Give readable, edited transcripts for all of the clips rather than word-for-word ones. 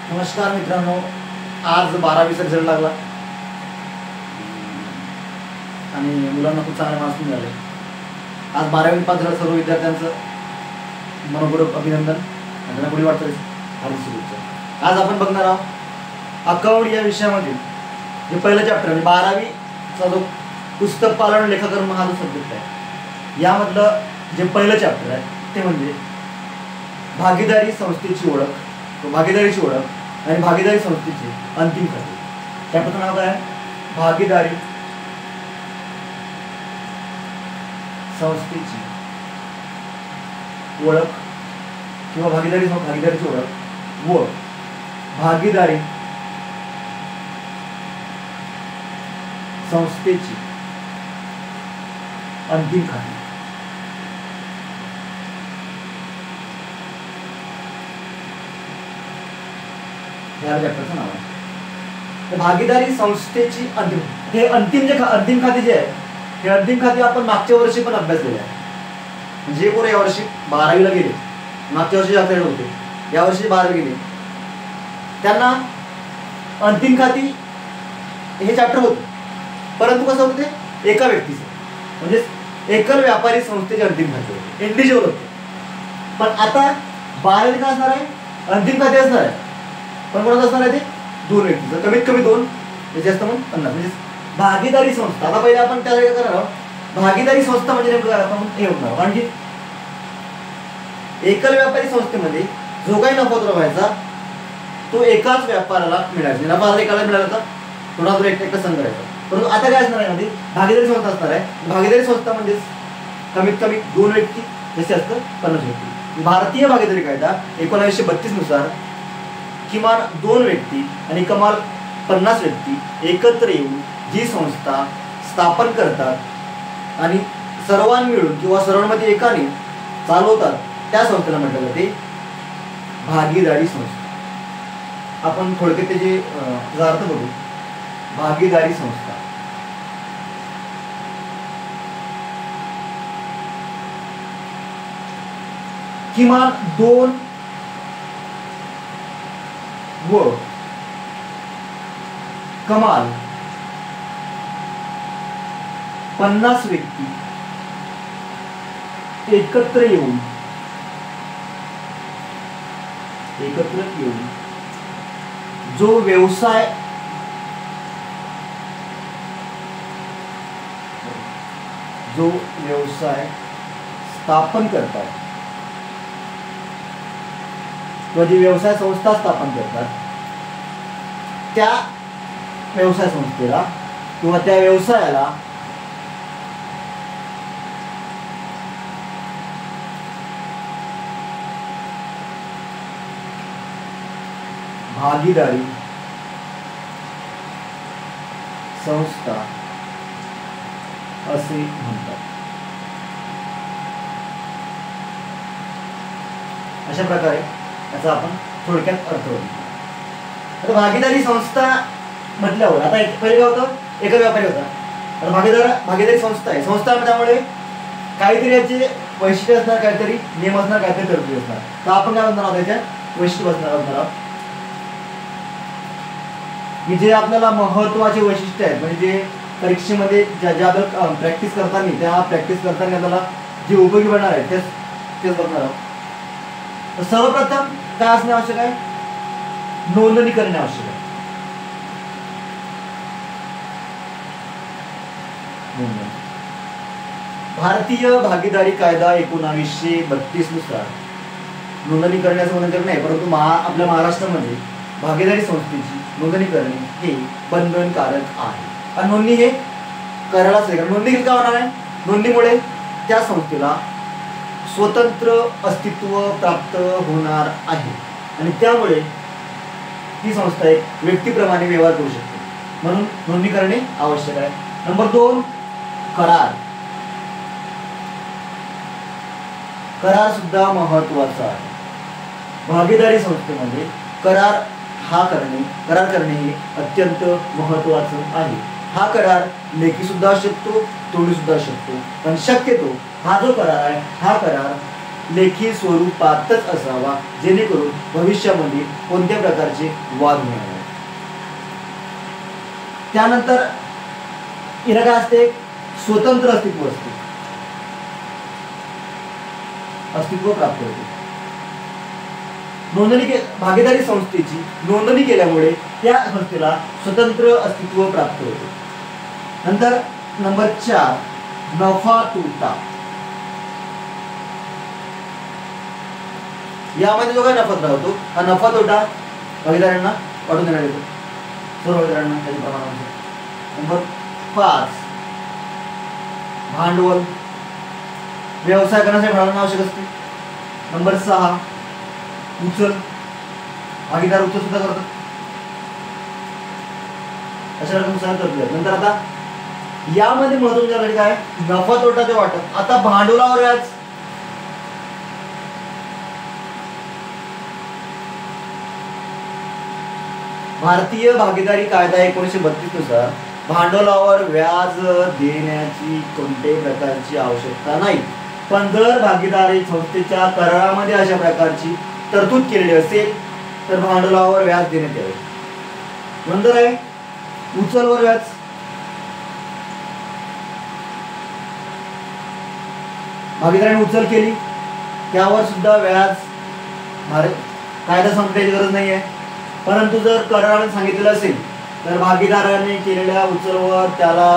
नमस्कार मित्रांनो, आज 12वीचा रिझल्ट लागला आणि मुलांना खूप चांगले मार्क्स मिळाले. आज 12वी पास झालेल्या सर्व विद्यार्थ्यांचं मनपूर्वक अभिनंदन आणि त्यांना पुढील वाटतं हार्दिक शुभेच्छा. आज आपण बघणार आहोत अकाउंट या विषयामध्ये जे पहिलं चॅप्टर म्हणजे 12वीचा जो पुस्तक पालन लेखाकरण हा जो सब्जेक्ट आहे, यामधलं जे पहिलं चॅप्टर आहे ते म्हणजे भागीदारी संस्थेची ओळख, भागीदारीची ओळख आणि भागीदारी संस्थेचे अंतिम खाते. त्याचं नाव काय आहे? भागीदारी संस्थेची ओळख किंवा भागीदारीची ओळख व भागीदारी संस्थेची अंतिम खाते. या चॅप्टरचं नाव आहे. भागीदारी संस्थेची अंतिम, हे अंतिम खाते जे आहे, हे अंतिम खाते आपण मागच्या वर्षी पण अभ्यासलेलं आहे. जे कोण यावर्षी 12वीला गेले, मागच्या वर्षी जास्त होते, यावर्षी 12वी गेले, त्यांना अंतिम खाती हे चॅप्टर होतं. परंतु कसं होतं ते एका व्यक्तीचं, म्हणजे एकल व्यापारी संस्थेचे अंतिम खाते होते, इंडिव्हिज्युअल होते. पण आता 12वी काय असणार आहे? अंतिम खाते असणार आहे. पण कोणाचं असणार आहे ते? दोन व्यक्तीचं, कमीत कमी दोन, जास्त मग 50. म्हणजे भागीदारी संस्था. आता पहिले आपण त्याला काय करणार आहोत, भागीदारी संस्था म्हणजे नेमकं काय आपण हे होणार. कारण की एकल व्यापारी संस्थेमध्ये जो काही नफा व्हायचा तो एकाच व्यापाराला मिळायचा. नफा एकाला मिळाला होता, थोडा एकटा संघ करायचा. परंतु आता काय असणार आहे मध्ये भागीदारी संस्था असणार आहे. भागीदारी संस्था म्हणजे कमीत कमी दोन व्यक्ती, जसे असतं 50 व्यक्ती. भारतीय भागीदारी कायदा 1932 नुसार किमान 2 व्यक्ती आणि कमाल 50 व्यक्ती एकत्र येऊन जी संस्था स्थापन करतात आणि सर्वांनी मिळून किंवा सर्वांमध्ये एकाने चालवतात, त्या संस्थेला म्हटलं जाते भागीदारी संस्था. आपण थोडक्यात त्याचा अर्थ बघू. भागीदारी संस्था किमान 2 व कमाल 50 व्यक्ती एकत्र येऊन जो व्यवसाय स्थापन करतात किंवा जी व्यवसाय संस्था स्थापन करतात, त्या व्यवसाय संस्थेला किंवा त्या व्यवसायाला भागीदारी संस्था असे म्हणतात. अशा प्रकारे याचा आपण थोडक्यात अर्थ बघू. आता भागीदारी संस्था म्हटल्यावर आता पहिले काय होतं, एकल व्यापारी होता. आता भागीदारी संस्था आहे. संस्था त्यामुळे काहीतरी याचे वैशिष्ट्य असणार, काहीतरी नियम असणार, काहीतरी तरतुदी असणार. तर आपण काय म्हणणार आहोत, त्याच्या वैशिष्ट्य असणार आहोत की जे आपल्याला महत्वाचे वैशिष्ट्य आहेत, म्हणजे जे परीक्षेमध्ये ज्या आपल्याला प्रॅक्टिस करताना, त्या प्रॅक्टिस करताना आपल्याला जे उपयोगी पडणार आहे तेच बघणार आहोत. तर सर्वप्रथम काय असणे आवश्यक आहे? नोंदणी करणे आवश्यक आहे. भारतीय भागीदारी कायदा 1932 नुसार नोंदणी करण्याचं म्हणून नाही, परंतु आपल्या महाराष्ट्रामध्ये भागीदारी संस्थेची नोंदणी करणे हे बंधनकारक आहे. आणि नोंदणी हे करायलाच आहे. नोंदणी काय होणार आहे? नोंदणीमुळे त्या संस्थेला स्वतंत्र अस्तित्व प्राप्त होणार आहे आणि त्यामुळे ती संस्था एक व्यक्तीप्रमाणे व्यवहार करू शकते. म्हणून नोंदणी करणे आवश्यक आहे. नंबर 2, करार. करार सुद्धा महत्वाचा आहे. भागीदारी संस्थेमध्ये करार करणे हे अत्यंत महत्वाचं आहे. हा करार लेखी सुद्धा असू शकतो, तोंडी सुद्धा असू शकतो, पण शक्यतो हा जो करार आहे, हा करार लेखी स्वरूपातच असावा, जेणेकरून भविष्यामध्ये कोणत्या प्रकारचे वाद होणार नाही. त्यानंतर हिला काय असते, स्वतंत्र अस्तित्व असते, अस्तित्व प्राप्त होते. भागीदारी संस्थेची नोंदणी केल्यामुळे त्या संस्थेला स्वतंत्र अस्तित्व प्राप्त होते. नंतर नंबर 4, नफा तोटा. यामध्ये जो काय नफा तोटा होतो, हा नफा तोटा भागीदारांना वाटून देण्यात येतो, सर्व भागीदारांना त्याच्या प्रमाणानुसार. नंबर 5, भांडवल. व्यवसाय करण्यासाठी भांडवल आवश्यक असते. नंबर 6, उचल. भागीदार उचल सुद्धा करतात, अशा रकमेनुसार तरतूद. नंतर आता यामध्ये महत्त्वाचे काय, नफा तोटा ते वाटप. आता भांडवलावर व्याज. भारतीय भागीदारी कायदा 1932 नुसार भांडवलावर व्याज देण्याची कोणत्याही प्रकारची आवश्यकता नाही. पण जर भागीदारी संस्थेच्या करारामध्ये अशा प्रकारची तरतूद केलेली असेल तर भांडवलावर व्याज देण्यात यावे. नंतर आहे उचलवर व्याज. भागीदाराने उचल केली त्यावर सुद्धा व्याज कायदा सांगण्याची गरज नाही आहे. परंतु जर कराराने सांगितलेलं असेल तर भागीदाराने केलेल्या उचलवर त्याला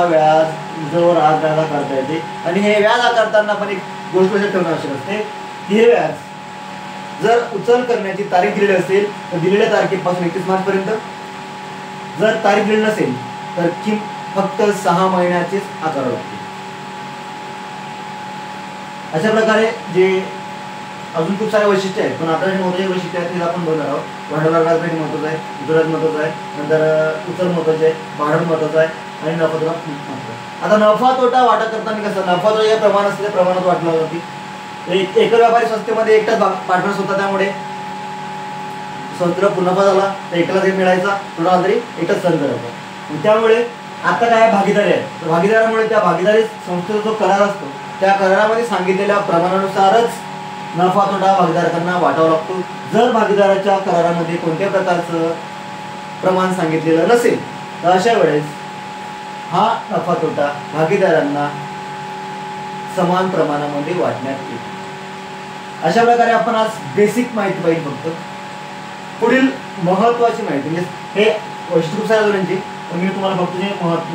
उचलवर व्याज अदा करता येते. आणि हे व्याज आकारताना पण एक गोष्ट लक्षात ठेवणं आवश्यक असते की हे व्याज जर उचल करण्याची तारीख दिलेली असेल तर दिलेल्या तारखेपासून 31 मार्च पर्यंत, जर तारीख दिलेली नसेल तर फक्त 6 महिन्याचेच आकारावे लागते. अशा प्रकारे जे अजून खूप सारे वैशिष्ट्य आहेत, पण आपल्याला जे महत्त्वाचे वैशिष्ट्य आहेत ते आपण बघणार आहोत. भांडवलावर व्याज महत्त्वाचं आहे, उचल महत्त्वाचं आहे, नंतर उचल महत्त्वाचे आहे, भांडवल महत्त्वाचं आहे आणि नफा तोटा महत्त्वाचा आहे. आता नफा तोटा वाटप करताना कसं, नफा तोटा या प्रमाण असलेल्या प्रमाणात वाटला जाते. एकल व्यापारी संस्थेमध्ये एकटाच पार्टनर्स होता, त्यामुळे संस्थेला पुन्हा नफा झाला तर एकलाच एक मिळायचा, थोडा तरी एकच सहन करायचा. त्यामुळे आता काय भागीदारी आहे, तर भागीदारामुळे त्या भागीदारी संस्थेचा जो करार असतो त्या करारामध्ये सांगितलेल्या प्रमाणानुसारच नफा तोटा भागीदारांना वाटावा लागतो. जर भागीदाराच्या करारामध्ये कोणत्या प्रकारचं प्रमाण सांगितलेलं नसेल तर अशा वेळेस हा नफा तोटा भागीदारांना समान प्रमाणामध्ये वाटण्यात येतो. अशा प्रकारे आपण आज बेसिक माहिती पाहिजे. फक्त पुढील महत्त्वाची माहिती म्हणजे हे वैशिष्ट्य खूप साऱ्या दोन्हींची, पण मी तुम्हाला फक्त जे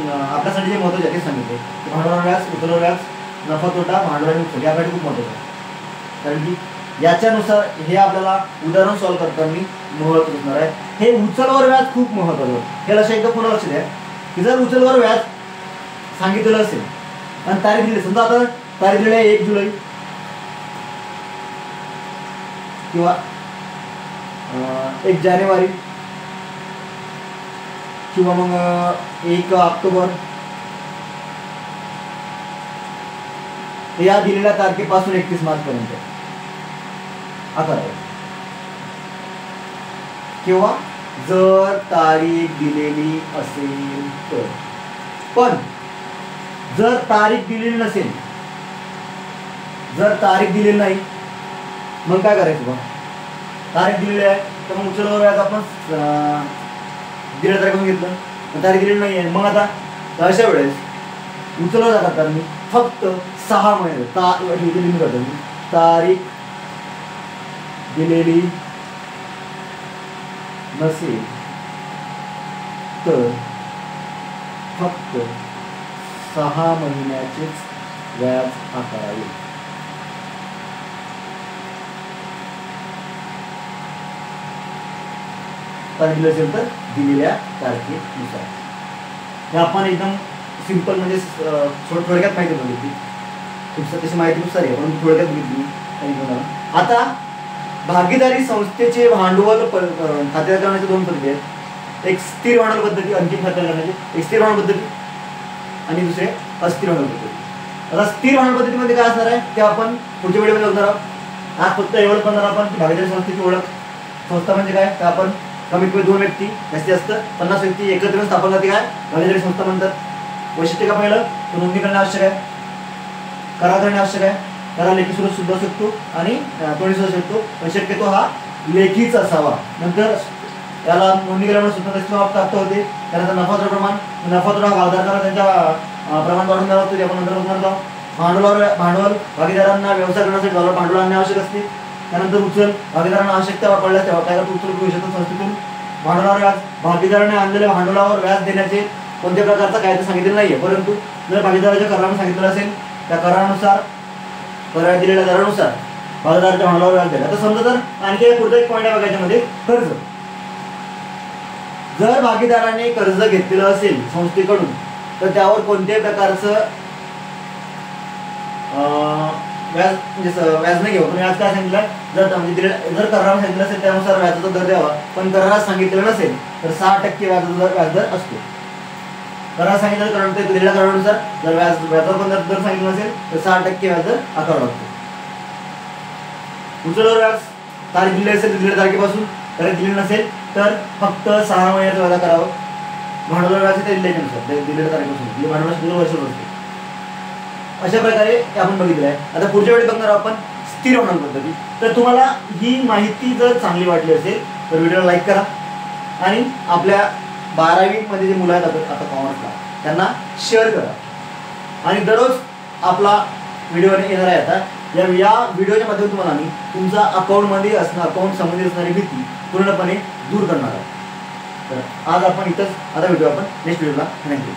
आपल्यासाठी जे महत्त्वाचे आहे ते सांगितले. भांडवल व्याज, उचल व्याज, नफा तोटा, भांडवल आणि उचल यासाठी खूप महत्त्वाचं आहे. कारण की याच्यानुसार हे आपल्याला उदाहरण सॉल्व्ह करताना महत्त्व असणार आहे. हे उचलवर व्याज खूप महत्त्वाचं आहे. हे लक्षात एकदा पुन्हा लक्ष द्या की जर उचलवर व्याज सांगितलेलं असेल आणि तारीख दिली, समजा आता तारीख दिली आहे 1 जुलै किंवा 1 जानेवारी किंवा मग 1 ऑक्टोबर, या दिलेल्या तारखेपासून 31 मार्च पर्यंत आकारावे. किंवा जर तारीख दिलेली असेल तर. पण जर तारीख दिलेली नसेल, जर तारीख दिलेली नाही मग काय करायचं? बघ तारीख दिलेली आहे तर मग उचलवर व्याज आपण दिलेल्या तारखेपासून घेतलं, तारीख दिलेली नाही आहे, मग आता अशा वेळेस उचलवर जातात मी फक्त 6 महिने तारीख दिलेली नसेल तर फक्त 6 महिन्याचेच व्याज आकारावे. तारीख दिली असेल तर दिलेल्या तारखेनुसार. हे आपण एकदम सिंपल म्हणजे थोडक्यात माहिती बघितली. तशी माहिती खूप सारी आहे पण थोडक्यात बघितली. आता भागीदारी संस्थेचे भांडवल खात्यात करण्याचे 2 पद्धती आहेत. एक स्थिर भांडवल पद्धती, अंतिम खात्यात करण्याची एक स्थिर भांडवल पद्धती आणि दुसरे अस्थिर भांडवल पद्धती. आता स्थिर भांडवल पद्धतीमध्ये काय असणार आहे ते आपण पुढच्या व्हिडिओमध्ये बघणार आहोत. आज फक्त एवढं करणार आपण की भागीदारी संस्थेची ओळख. संस्था म्हणजे काय तर आपण कमीत कमी 2 व्यक्ती, जास्तीत जास्त 50 व्यक्ती एकत्र येऊन स्थापन करते काय भागीदारी संस्था म्हणतात. वैशिष्ट्य का पहिलं तर नोंदणी करणे आवश्यक आहे, करार करणे आवश्यक आहे, त्याला लेखी स्वरूप सुद्धा शकतो आणि तोंडी सुद्धा शकतो, पण शक्यतो हा लेखीच असावा. नंतर याला नोंदणी केल्यामुळे सुद्धा त्याची समाप्त प्राप्त होते. त्यानंतर नफाद्र प्रमाण, नफाद्र हा भागधारकांना त्यांच्या प्रमाण वाढून द्यावं लागतो, ते आपण नंतर बघणार आहोत. भांडवल भागीदारांना व्यवसाय करण्यासाठी भांडवल आणणे आवश्यक असते. त्यानंतर उचल, भागीदारांना आवश्यकता पडल्यास तेव्हा काय करतो उचल घेऊ शकतो संस्थेतून. भांडवलावर व्याज, भागीदाराने आणलेल्या भांडवलावर व्याज देण्याचे कोणत्या प्रकारचा कायदा सांगितलेला नाहीये, परंतु जर भागीदाराच्या कराराने सांगितलेलं असेल त्या करारानुसार, करार दिलेल्या दरानुसार भागीदाराच्या भांडवलावर व्याज द्यायला. आता समजा जर आणखी एक पुढचा एक पॉईंट आहे बघायच्या मध्ये, कर्ज. जर भागीदाराने कर्ज घेतलेलं असेल संस्थेकडून तर त्यावर कोणत्याही प्रकारचं व्याज म्हणजे व्याज नाही घेऊ, पण व्याज काय सांगितलं, जर कराराने सांगितलं असेल त्यानुसार व्याजाचा दर द्यावा, पण करारात सांगितलेलं नसेल तर 6% व्याजदर असतो. करार सांगितलं कारण ते दिलेल्या करारानुसार जर व्याजावर पण दर सांगितलं नसेल तर 6% व्याजदर आकारला लागतो. उचलवर व्याज तारीख दिली असेल दिलेल्या तारखेपासून, तारीख दिली नसेल तर फक्त 6 महिन्याचा व्याज करावं. भांडवल व्याज ते दिलेल्या तारखेपासून भांडवल वर्ष असते. अशा प्रकारे आपण बघितलं आहे. आता पुढच्या वेळी बघणार आपण स्थिर भांडवल पद्धती. तर तुम्हाला ही माहिती जर चांगली वाटली असेल तर व्हिडिओला लाईक करा आणि आपल्या 12वी मध्ये जे मुलं आहेत आता कॉमर्सला त्यांना शेअर करा. आणि दररोज आपला व्हिडिओ येणार आहे. आता या व्हिडिओच्या माध्यमातून तुम्हाला आम्ही तुमचा अकाउंटमध्ये अकाउंट संबंधित असणारी भीती पूर्णपणे दूर करणार आहोत. तर आज आपण इथंच, आता व्हिडिओ आपण नेक्स्ट व्हिडिओला थँक्यू.